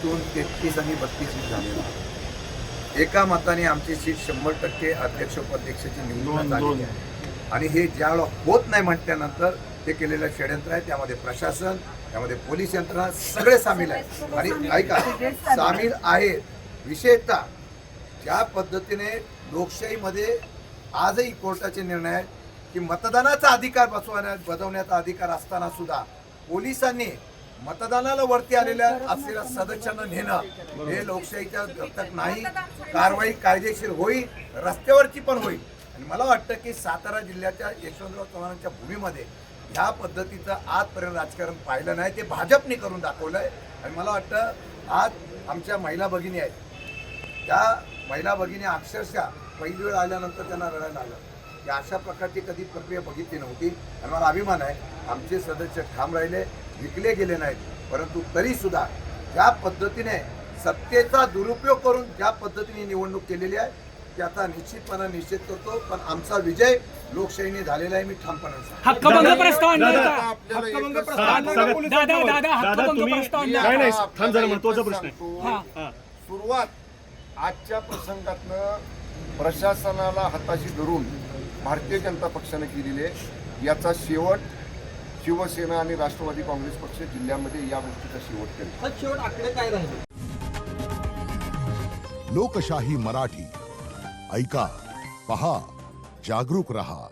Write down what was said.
सीटून 33 आणि 32 सीट झालेला आहे. एका मताने आमची सीट 100% अध्यक्ष उपाध्यक्षाची निवडून झालेली आहे. आणि हे ज्यावेळेला होत नाही म्हटल्यानंतर ते केलेलं षडयंत्र आहे. त्यामध्ये प्रशासन, त्यामध्ये पोलीस यंत्रणा सगळे सामील आहेत. आणि ऐका, सामील आहेत. विशेषतः ज्या पद्धतीने लोकशाहीमध्ये आजही कोर्टाचे निर्णय आहेत की मतदानाचा अधिकार बजावण्याचा अधिकार असताना सुद्धा पोलिसांनी मतदानाला वरती आलेल्या असलेल्या सदस्यांना नेणं हे लोकशाहीच्या घटक नाही. कारवाई कायदेशीर होईल, रस्त्यावरची पण होईल. आणि मला वाटतं की सातारा जिल्ह्याच्या यशवंतराव चव्हाणांच्या भूमीमध्ये ह्या पद्धतीचं आजपर्यंत राजकारण पाहिलं नाही. ते भाजपने करून दाखवलं आहे. आणि मला वाटतं आज आमच्या महिला भगिनी आहेत, त्या महिला भगिनी अक्षरशः पहिली वेळ आल्यानंतर त्यांना रडायला आलं की अशा प्रकारची कधी प्रक्रिया बघितली नव्हती. आणि मला अभिमान आहे, आमचे सदस्य ठाम राहिले, विकले गेले नाहीत. परंतु तरीसुद्धा ज्या पद्धतीने सत्तेचा दुरुपयोग करून ज्या पद्धतीने निवडणूक केलेली आहे त्याचा निश्चितपणे निषेध करतो. पण आमचा विजय लोकशाहीने झालेला आहे, मी ठामपणे सांगतो. हक्कभंग प्रस्ताव आणणार का? हक्कभंग प्रस्ताव आणणार का? दादा हक्कभंग प्रस्ताव आणणार नाही का? थांब जरा, महत्त्वाचा प्रश्न आहे. हा. सुरुवात आजच्या प्रसंगातनं प्रशासनाला हाताशी धरून भारतीय जनता पक्षाने केलेली आहे. याचा शेवट शिवसेना आणि राष्ट्रवादी काँग्रेस पक्ष जिल्ह्यामध्ये या गोष्टीचा शेवट करेल. शेवट आकडे काय राहिले? लोकशाही मराठी ऐका, पहा, जागरूक रहा.